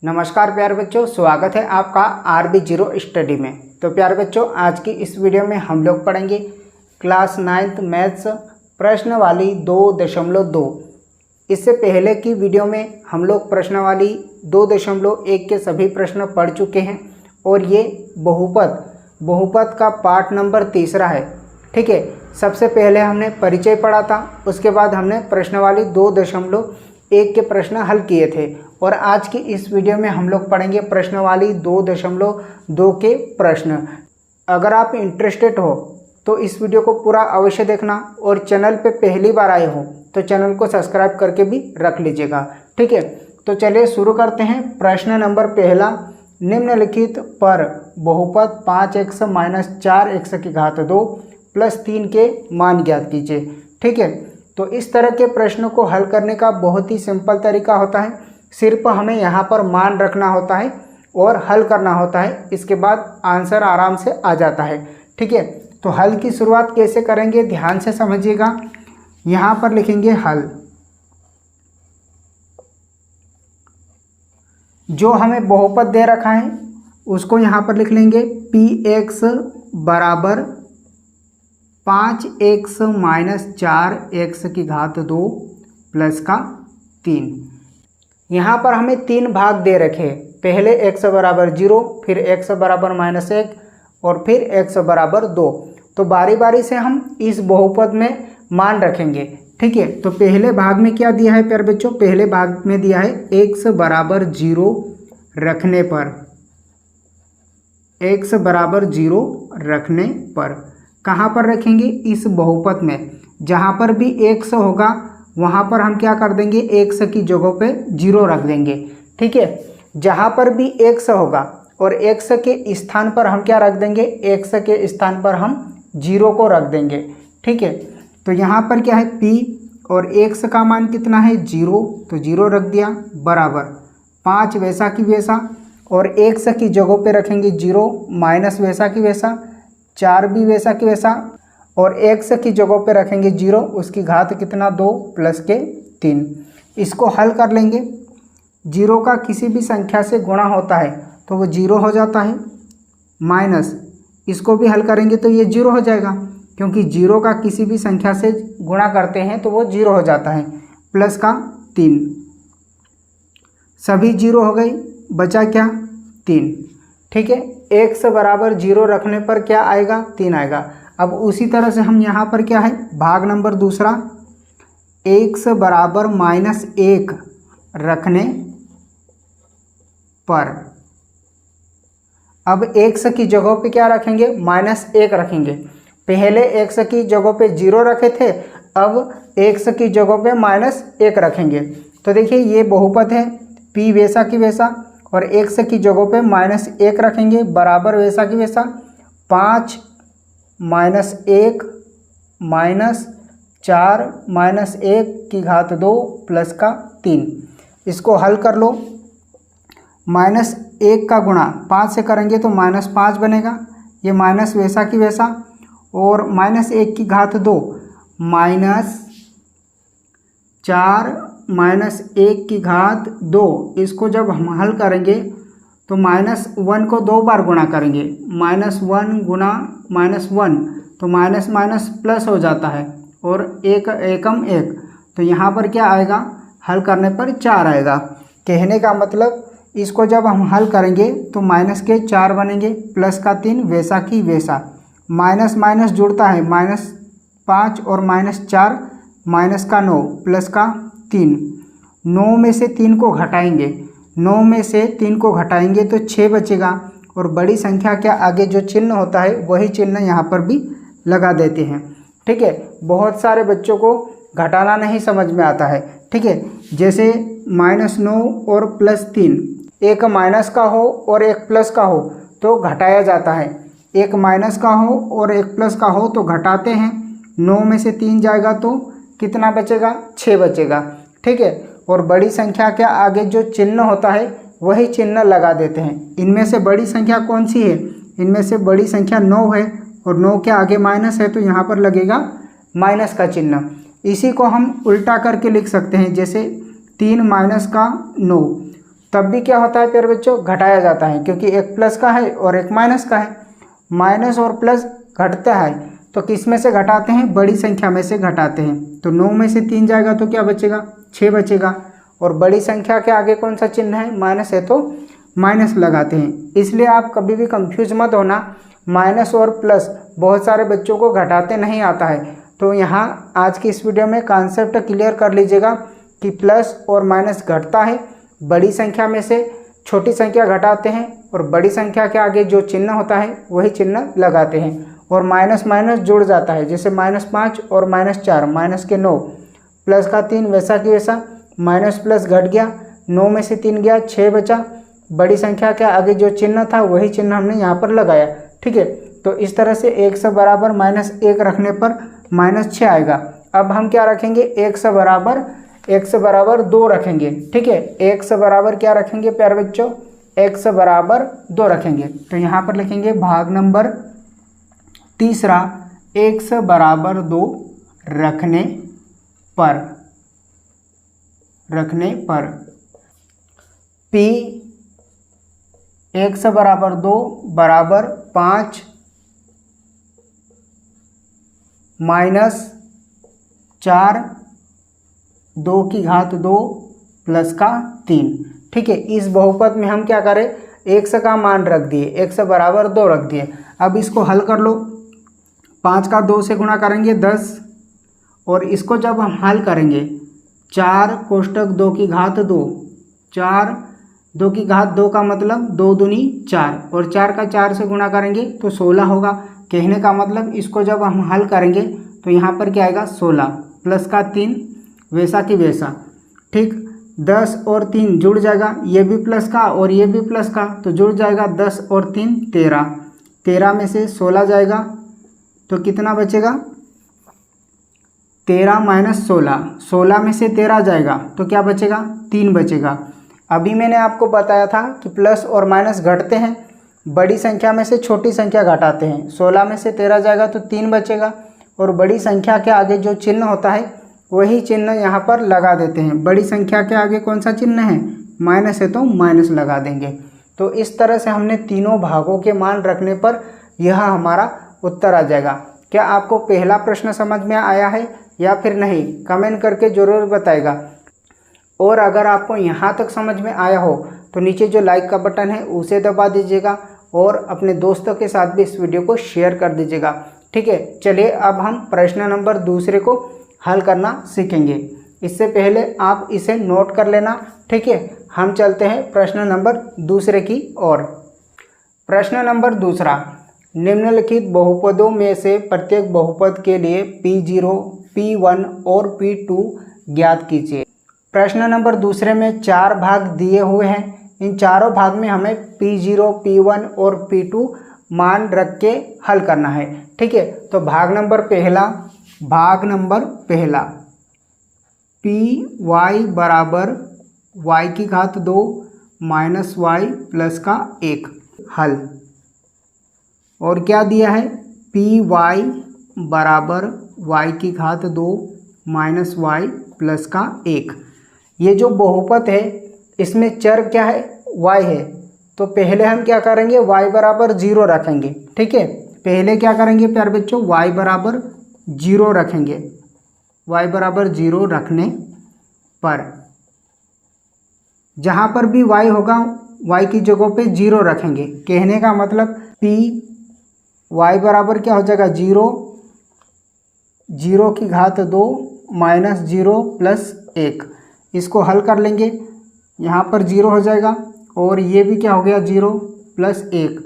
नमस्कार प्यारे बच्चों, स्वागत है आपका RB0 स्टडी में। तो प्यारे बच्चों, आज की इस वीडियो में हम लोग पढ़ेंगे क्लास 9th मैथ्स प्रश्नवाली 2.2। इससे पहले की वीडियो में हम लोग प्रश्नवाली 2.1 के सभी प्रश्न पढ़ चुके हैं और ये बहुपद का पार्ट नंबर 3 है। ठीक है, सबसे पहले हमने परिचय पढ़ा था, उसके बाद हमने प्रश्नवाली 2.1 के प्रश्न हल किए थे और आज की इस वीडियो में हम लोग पढ़ेंगे प्रश्नवाली 2.2 के प्रश्न। अगर आप इंटरेस्टेड हो तो इस वीडियो को पूरा अवश्य देखना और चैनल पे पहली बार आए हो तो चैनल को सब्सक्राइब करके भी रख लीजिएगा। ठीक है, तो चलिए शुरू करते हैं। प्रश्न नंबर पहला, निम्नलिखित पर बहुपद 5x - 4x की घात 2 + 3 के मान ज्ञात कीजिए। ठीक है, तो इस तरह के प्रश्नों को हल करने का बहुत ही सिंपल तरीका होता है। सिर्फ हमें यहाँ पर मान रखना होता है और हल करना होता है, इसके बाद आंसर आराम से आ जाता है। ठीक है, तो हल की शुरुआत कैसे करेंगे ध्यान से समझिएगा। यहाँ पर लिखेंगे हल। जो हमें बहुपद दे रखा है उसको यहाँ पर लिख लेंगे px बराबर 5x - 4x की घात 2 + 3। यहाँ पर हमें 3 भाग दे रखे, पहले x बराबर 0, फिर x बराबर -1 और फिर x बराबर 2। तो बारी बारी से हम इस बहुपद में मान रखेंगे। ठीक है, तो पहले भाग में क्या दिया है प्यारे बच्चों? पहले भाग में दिया है x बराबर 0 रखने पर, x बराबर 0 रखने पर कहाँ पर रखेंगे? इस बहुपद में। जहाँ पर भी x होगा वहाँ पर हम क्या कर देंगे? x की जगह पे 0 रख देंगे। ठीक है, जहाँ पर भी x होगा और x के स्थान पर हम क्या रख देंगे? x के स्थान पर हम 0 को रख देंगे। ठीक है, तो यहाँ पर क्या है p और x का मान कितना है? 0, तो 0 रख दिया बराबर 5 वैसा की वैसा और x की जगह पे रखेंगे 0 माइनस वैसा की वैसा, 4 भी वैसा की वैसा और x की जगह पे रखेंगे 0, उसकी घात कितना? 2 + के 3। इसको हल कर लेंगे। 0 का किसी भी संख्या से गुणा होता है तो वो 0 हो जाता है, माइनस इसको भी हल करेंगे तो ये 0 हो जाएगा, क्योंकि 0 का किसी भी संख्या से गुणा करते हैं तो वो 0 हो जाता है, प्लस का 3। सभी 0 हो गई, बचा क्या? 3। ठीक है, x बराबर 0 रखने पर क्या आएगा? 3 आएगा। अब उसी तरह से हम यहाँ पर क्या है, भाग नंबर दूसरा, x बराबर -1 रखने पर। अब x की जगह पे क्या रखेंगे? -1 रखेंगे। पहले x की जगह पे 0 रखे थे, अब x की जगह पे -1 रखेंगे। तो देखिए ये बहुपद है, p वैसा की वैसा और x की जगह पे -1 रखेंगे बराबर वैसा की वैसा 5 - 1 - 4 - 1 की घात 2 + का 3। इसको हल कर लो। -1 का गुणा 5 से करेंगे तो -5 बनेगा, ये माइनस वैसा की वैसा और -1 की घात 2 -4 - 1 की घात 2। इसको जब हम हल करेंगे तो -1 को 2 बार गुणा करेंगे, -1 गुणा -1 तो माइनस माइनस प्लस हो जाता है और एक एकम 1, तो यहाँ पर क्या आएगा? हल करने पर 4 आएगा। कहने का मतलब इसको जब हम हल करेंगे तो माइनस के 4 बनेंगे, प्लस का 3 वैसा की वैसा, माइनस माइनस जुड़ता है, -5 और -4 माइनस का 9 प्लस का 3। 9 में से 3 को घटाएंगे, 9 में से 3 को घटाएंगे तो 6 बचेगा और बड़ी संख्या के आगे जो चिन्ह होता है वही चिन्ह यहाँ पर भी लगा देते हैं। ठीक है, बहुत सारे बच्चों को घटाना नहीं समझ में आता है। ठीक है, जैसे -9 और +3, एक माइनस का हो और एक प्लस का हो तो घटाया जाता है, एक माइनस का हो और एक प्लस का हो तो घटाते हैं। 9 में से 3 जाएगा तो कितना बचेगा? 6 बचेगा। ठीक है, और बड़ी संख्या के आगे जो चिन्ह होता है वही चिन्ह लगा देते हैं। इनमें से बड़ी संख्या कौन सी है? इनमें से बड़ी संख्या 9 है और 9 के आगे माइनस है तो यहाँ पर लगेगा माइनस का चिन्ह। इसी को हम उल्टा करके लिख सकते हैं, जैसे 3 - का 9 तब भी क्या होता है प्यारे बच्चों, घटाया जाता है, क्योंकि एक प्लस का है और एक माइनस का है। माइनस और प्लस घटता है तो किस में से घटाते हैं, बड़ी संख्या में से घटाते हैं। तो 9 में से 3 जाएगा तो क्या बचेगा, 6 बचेगा। और बड़ी संख्या के आगे कौन सा चिन्ह है, माइनस है तो माइनस लगाते हैं। इसलिए आप कभी भी कंफ्यूज मत होना, माइनस और प्लस बहुत सारे बच्चों को घटाते नहीं आता है। तो यहाँ आज की इस वीडियो में कॉन्सेप्ट क्लियर कर लीजिएगा कि प्लस और माइनस घटता है, बड़ी संख्या में से छोटी संख्या घटाते हैं और बड़ी संख्या के आगे जो चिन्ह होता है वही चिन्ह लगाते हैं। और माइनस माइनस जुड़ जाता है, जैसे -5 और -4, माइनस के 9, प्लस का 3, वैसा कि वैसा माइनस प्लस घट गया, 9 में से 3 गया, 6 बचा। बड़ी संख्या के आगे जो चिन्ह था वही चिन्ह हमने यहाँ पर लगाया। ठीक है, तो इस तरह से 1 से बराबर -1 रखने पर -6 आएगा। अब हम क्या रखेंगे, 1 से बराबर 2 रखेंगे। ठीक है, 1 से बराबर क्या रखेंगे प्यारे बच्चों, 1 से बराबर 2 रखेंगे। तो यहाँ पर लिखेंगे भाग नंबर तीसरा, 1 से बराबर 2 रखने पर P 1 से बराबर 2 बराबर 5 -4 2 की घात 2 प्लस का 3। ठीक है, इस बहुपद में हम क्या करें, 1 का मान रख दिए, 1 से बराबर 2 रख दिए। अब इसको हल कर लो, 5 का 2 से गुणा करेंगे 10, और इसको जब हम हल करेंगे 4 कोष्टक 2 की घात 2, 4 2 की घात 2 का मतलब 2 दूनी 4, और 4 का 4 से गुणा करेंगे तो 16 होगा। कहने का मतलब इसको जब हम हल करेंगे तो यहाँ पर क्या आएगा, 16 प्लस का 3, वैसा कि वैसा। ठीक, 10 और 3 जुड़ जाएगा, ये भी प्लस का और ये भी प्लस का, तो जुड़ जाएगा 10 और 3 13, 13 में से 16 जाएगा तो कितना बचेगा, 13 - 16, 16 में से 13 जाएगा तो क्या बचेगा, 3 बचेगा। अभी मैंने आपको बताया था कि प्लस और माइनस घटते हैं, बड़ी संख्या में से छोटी संख्या घटाते हैं। 16 में से 13 जाएगा तो 3 बचेगा, और बड़ी संख्या के आगे जो चिन्ह होता है वही चिन्ह यहाँ पर लगा देते हैं। बड़ी संख्या के आगे कौन सा चिन्ह है, माइनस है तो माइनस लगा देंगे। तो इस तरह से हमने तीनों भागों के मान रखने पर यह हमारा उत्तर आ जाएगा। क्या आपको पहला प्रश्न समझ में आया है या फिर नहीं, कमेंट करके ज़रूर बताएगा। और अगर आपको यहाँ तक समझ में आया हो तो नीचे जो लाइक का बटन है उसे दबा दीजिएगा, और अपने दोस्तों के साथ भी इस वीडियो को शेयर कर दीजिएगा। ठीक है, चलिए अब हम प्रश्न नंबर दूसरे को हल करना सीखेंगे। इससे पहले आप इसे नोट कर लेना। ठीक है, हम चलते हैं प्रश्न नंबर दूसरे की ओर। प्रश्न नंबर दूसरा, निम्नलिखित बहुपदों में से प्रत्येक बहुपद के लिए P0, P1 और P2 ज्ञात कीजिए। प्रश्न नंबर दूसरे में 4 भाग दिए हुए हैं, इन चारों भाग में हमें P0, P1 और P2 मान रख के हल करना है। ठीक है, तो भाग नंबर पहला Py बराबर y की घात 2 माइनस y प्लस का 1 हल। और क्या दिया है, Py बराबर y की घात 2 माइनस y प्लस का 1। ये जो बहुपद है इसमें चर क्या है, y है, तो पहले हम क्या करेंगे, y बराबर 0 रखेंगे। ठीक है, पहले क्या करेंगे प्यारे बच्चों, y बराबर 0 रखेंगे। y बराबर 0 रखने पर जहाँ पर भी y होगा y की जगह पे 0 रखेंगे। कहने का मतलब y बराबर क्या हो जाएगा, 0, 0 की घात 2 माइनस 0 प्लस 1। इसको हल कर लेंगे, यहाँ पर 0 हो जाएगा, और ये भी क्या हो गया, 0 प्लस 1,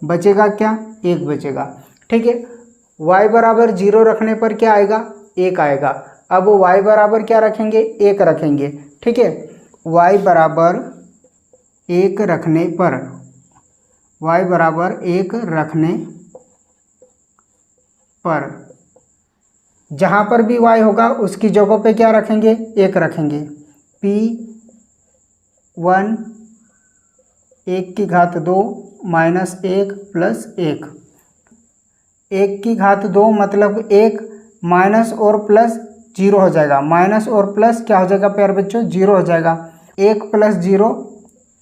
बचेगा क्या, 1 बचेगा। ठीक है, y बराबर 0 रखने पर क्या आएगा, 1 आएगा। अब y बराबर क्या रखेंगे, 1 रखेंगे। ठीक है, y बराबर 1 रखने पर, y बराबर 1 रखने पर जहाँ पर भी y होगा उसकी जगह पे क्या रखेंगे, 1 रखेंगे। P1 1 की घात 2 माइनस 1 प्लस 1, 1 की घात 2 मतलब 1, माइनस और प्लस 0 हो जाएगा। माइनस और प्लस क्या हो जाएगा प्यारे बच्चों, 0 हो जाएगा। 1 प्लस 0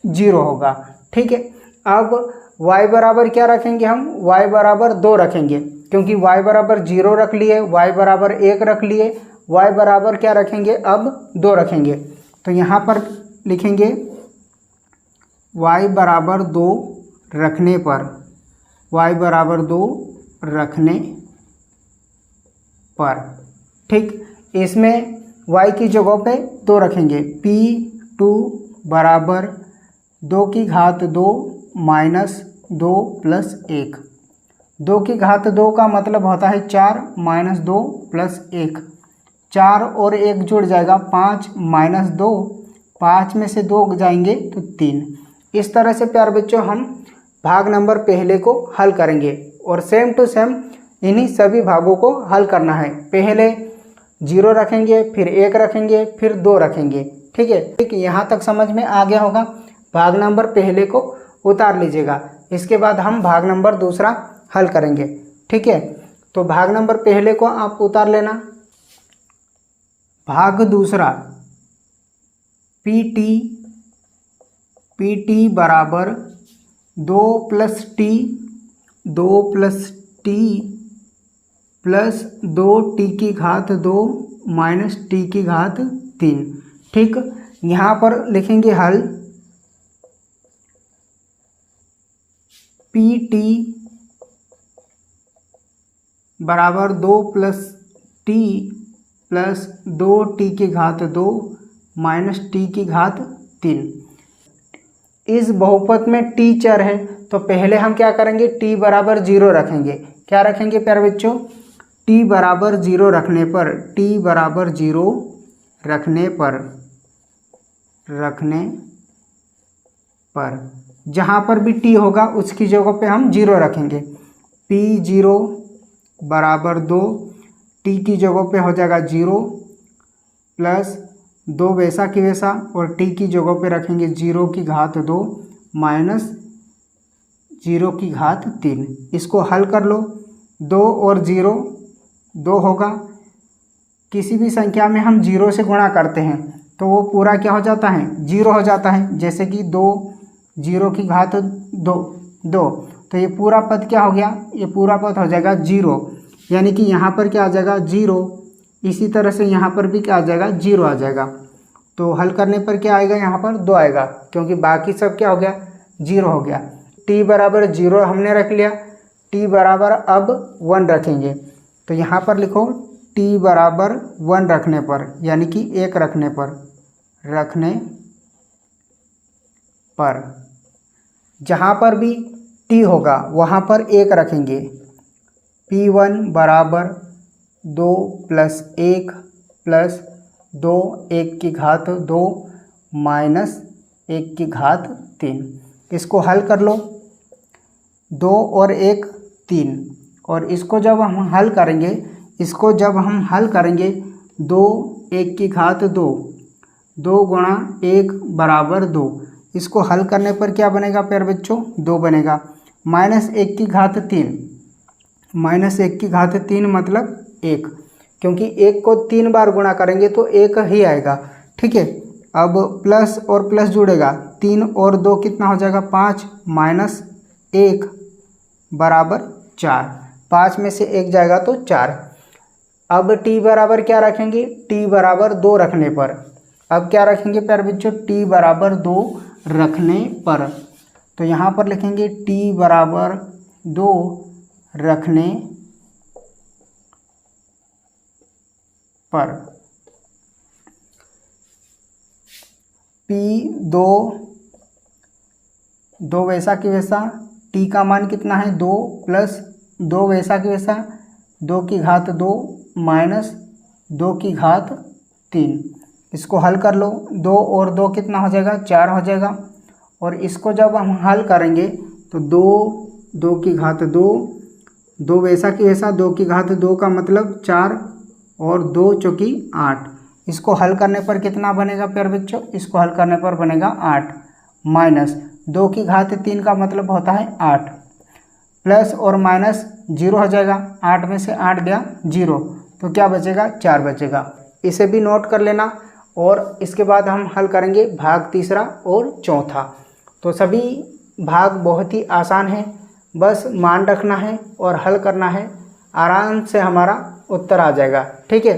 जीरो होगा। ठीक है, अब y बराबर क्या रखेंगे हम, y बराबर 2 रखेंगे, क्योंकि y बराबर 0 रख लिए, y बराबर 1 रख लिए, y बराबर क्या रखेंगे अब 2 रखेंगे। तो यहाँ पर लिखेंगे y बराबर 2 रखने पर, y बराबर 2 रखने पर। ठीक, इसमें y की जगह पे 2 रखेंगे, P2 बराबर 2 की घात 2 माइनस 2 प्लस 1। 2 की घात 2 का मतलब होता है 4 माइनस 2 प्लस 1। 4 और 1 जुड़ जाएगा 5 माइनस 2, 5 में से 2 जाएंगे तो 3। इस तरह से प्यारे बच्चों हम भाग नंबर पहले को हल करेंगे और सेम टू सेम इन्हीं सभी भागों को हल करना है। पहले 0 रखेंगे, फिर 1 रखेंगे, फिर 2 रखेंगे। ठीक है, ठीक, यहाँ तक समझ में आ गया होगा। भाग नंबर पहले को उतार लीजिएगा, इसके बाद हम भाग नंबर दूसरा हल करेंगे। ठीक है, तो भाग नंबर पहले को आप उतार लेना। भाग दूसरा PT बराबर 2 plus T, 2 plus T plus 2t की घात 2 माइनस t की घात 3। ठीक, यहाँ पर लिखेंगे हल, PT बराबर 2 प्लस टी प्लस 2t की घात 2 माइनस t की घात 3। इस बहुपद में t चर है, तो पहले हम क्या करेंगे, t बराबर 0 रखेंगे। क्या रखेंगे प्यारे बच्चों, t बराबर 0 रखने पर, t बराबर 0 रखने पर जहाँ पर भी t होगा उसकी जगह पे हम 0 रखेंगे। P0 बराबर 2, t की जगह पे हो जाएगा 0 प्लस 2 वैसा की वैसा, और t की जगह पे रखेंगे 0 की घात 2 माइनस 0 की घात 3। इसको हल कर लो, 2 और 0 2 होगा। किसी भी संख्या में हम 0 से गुणा करते हैं तो वो पूरा क्या हो जाता है, 0 हो जाता है। जैसे कि 2 0 की घात 2 2, तो ये पूरा पद क्या हो गया, ये पूरा पद हो जाएगा 0, यानी कि यहाँ पर क्या आ जाएगा 0। इसी तरह से यहाँ पर भी क्या आ जाएगा, 0 आ जाएगा। तो हल करने पर क्या आएगा, यहाँ पर 2 आएगा, क्योंकि बाकी सब क्या हो गया, 0 हो गया। t बराबर 0 हमने रख लिया, t बराबर अब 1 रखेंगे। तो यहाँ पर लिखो t बराबर 1 रखने पर, यानी कि 1 रखने पर जहाँ पर भी t होगा वहाँ पर 1 रखेंगे। P1 बराबर 2 प्लस 1 प्लस 2 1 की घात 2 माइनस 1 की घात 3। इसको हल कर लो, 2 और 1 3, और इसको जब हम हल करेंगे, 2 1 की घात 2, 2 गुणा 1 बराबर 2। इसको हल करने पर क्या बनेगा प्यारे बच्चों, 2 बनेगा। माइनस 1 की घात 3, माइनस 1 की घात 3 मतलब 1, क्योंकि 1 को 3 बार गुणा करेंगे तो 1 ही आएगा। ठीक है, अब प्लस और प्लस जुड़ेगा, 3 और 2 कितना हो जाएगा, 5 माइनस 1 बराबर 4, 5 में से 1 जाएगा तो 4। अब t बराबर क्या रखेंगे, t बराबर 2 रखने पर। अब क्या रखेंगे प्यारे बच्चों, t बराबर 2 रखने पर। तो यहाँ पर लिखेंगे t बराबर 2 रखने पर। P2 2 वैसा की वैसा, t का मान कितना है 2 प्लस 2 वैसा की वैसा, 2 की घात 2 माइनस 2 की घात 3। इसको हल कर लो, 2 और 2 कितना हो जाएगा, 4 हो जाएगा। और इसको जब हम हल करेंगे तो 2 की घात 2 वैसा की वैसा, 2 की घात 2 का मतलब 4 और 2 चौकी 8। इसको हल करने पर कितना बनेगा प्यारे बच्चों, इसको हल करने पर बनेगा 8 माइनस 2 की घात 3 का मतलब होता है 8, प्लस और माइनस 0 हो जाएगा। 8 में से 8 गया 0, तो क्या बचेगा, 4 बचेगा। इसे भी नोट कर लेना। और इसके बाद हम हल करेंगे भाग तीसरा और चौथा। तो सभी भाग बहुत ही आसान है, बस मान रखना है और हल करना है, आराम से हमारा उत्तर आ जाएगा। ठीक है,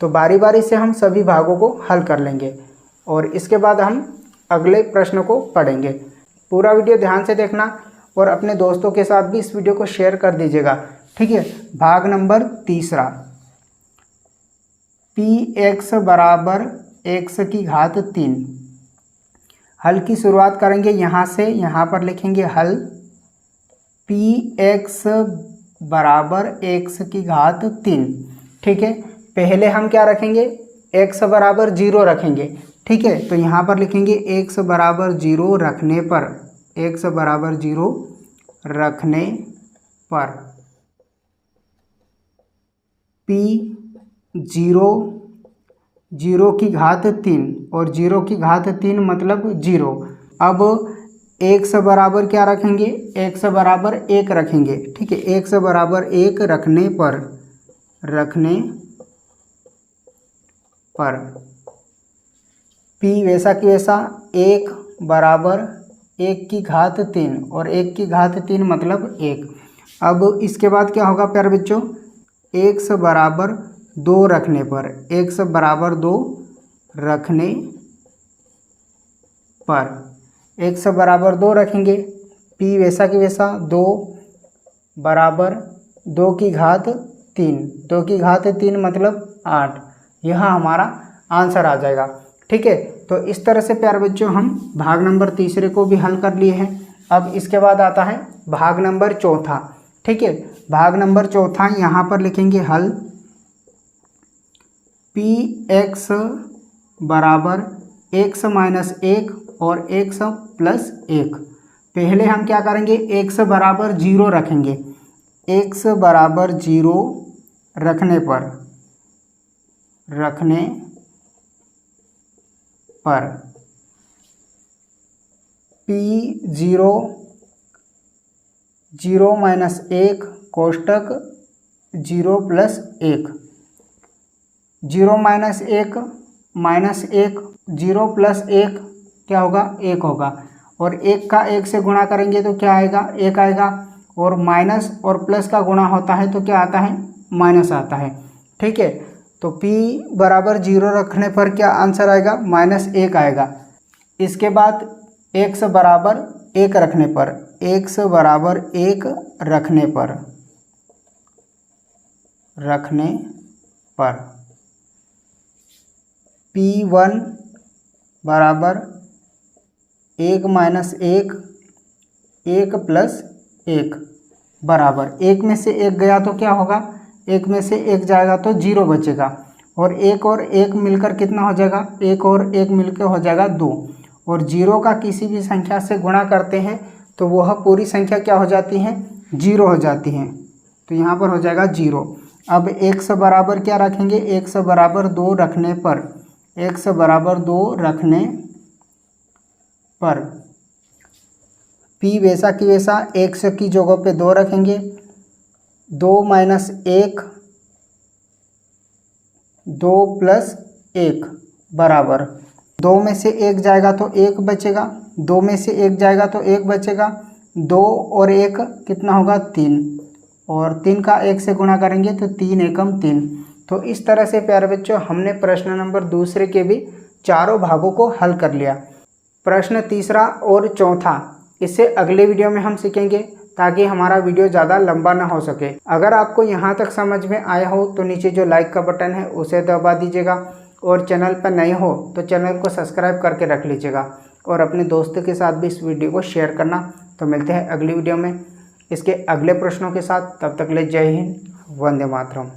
तो बारी बारी से हम सभी भागों को हल कर लेंगे और इसके बाद हम अगले प्रश्न को पढ़ेंगे। पूरा वीडियो ध्यान से देखना और अपने दोस्तों के साथ भी इस वीडियो को शेयर कर दीजिएगा। ठीक है, भाग नंबर तीसरा, px बराबर x की घात 3। हल की शुरुआत करेंगे यहाँ से, यहाँ पर लिखेंगे हल px बराबर x की घात 3। ठीक है, पहले हम क्या रखेंगे, x बराबर 0 रखेंगे। ठीक है, तो यहाँ पर लिखेंगे x बराबर 0 रखने पर, x बराबर 0 रखने पर p 0 की घात 3 और 0 की घात 3 मतलब 0। अब x बराबर क्या रखेंगे, x बराबर 1 रखेंगे। ठीक है, x बराबर 1 रखने पर p वैसा की वैसा 1 बराबर 1 की घात 3 और 1 की घात 3 मतलब 1। अब इसके बाद क्या होगा प्यारे बच्चों, x बराबर 2 रखने पर, x बराबर 2 रखने पर, x बराबर 2 रखेंगे, p वैसा की वैसा 2 बराबर 2 की घात 3, 2 की घात 3 मतलब 8। यह हमारा आंसर आ जाएगा। ठीक है, तो इस तरह से प्यारे बच्चों हम भाग नंबर तीसरे को भी हल कर लिए हैं। अब इसके बाद आता है भाग नंबर चौथा। ठीक है, भाग नंबर चौथा, यहाँ पर लिखेंगे हल px बराबर x माइनस 1 और x प्लस 1। पहले हम क्या करेंगे, x बराबर 0 रखेंगे। x बराबर 0 रखने पर p 0 minus 1 कोष्टक 0 plus 1, 0 minus 1 minus 1, 0 plus 1 क्या होगा, 1 होगा। और 1 का 1 से गुणा करेंगे तो क्या आएगा, 1 आएगा। और माइनस और प्लस का गुणा होता है तो क्या आता है, माइनस आता है। ठीक है, तो p बराबर 0 रखने पर क्या आंसर आएगा, -1 आएगा। इसके बाद x बराबर 1 रखने पर, x बराबर 1 रखने पर p1 बराबर 1 माइनस 1, 1 प्लस 1 बराबर 1 में से 1 गया तो क्या होगा, 1 में से 1 जाएगा तो 0 बचेगा। और 1 मिलकर कितना हो जाएगा, 1 और 1 मिलकर हो जाएगा 2। और 0 का किसी भी संख्या से गुणा करते हैं तो वह पूरी संख्या क्या हो जाती है, 0 हो जाती है। तो यहाँ पर हो जाएगा 0। अब x बराबर क्या रखेंगे, x बराबर 2 रखने पर, x बराबर 2 रखने पर p वैसा की वैसा x की जगह पे 2 रखेंगे। 2 माइनस 1, 2 प्लस 1 बराबर 2 में से 1 जाएगा तो 1 बचेगा, 2 में से 1 जाएगा तो 1 बचेगा। 2 और 1 कितना होगा, 3। और 3 का 1 से गुणा करेंगे तो 3 एकम 3। तो इस तरह से प्यारे बच्चों हमने प्रश्न नंबर दूसरे के भी चारों भागों को हल कर लिया। प्रश्न तीसरा और चौथा इससे अगले वीडियो में हम सीखेंगे ताकि हमारा वीडियो ज़्यादा लंबा ना हो सके। अगर आपको यहाँ तक समझ में आया हो तो नीचे जो लाइक का बटन है उसे दबा दीजिएगा और चैनल पर नए हो तो चैनल को सब्सक्राइब करके रख लीजिएगा और अपने दोस्तों के साथ भी इस वीडियो को शेयर करना। तो मिलते हैं अगली वीडियो में इसके अगले प्रश्नों के साथ। तब तक ले जय हिंद, वंदे मातरम।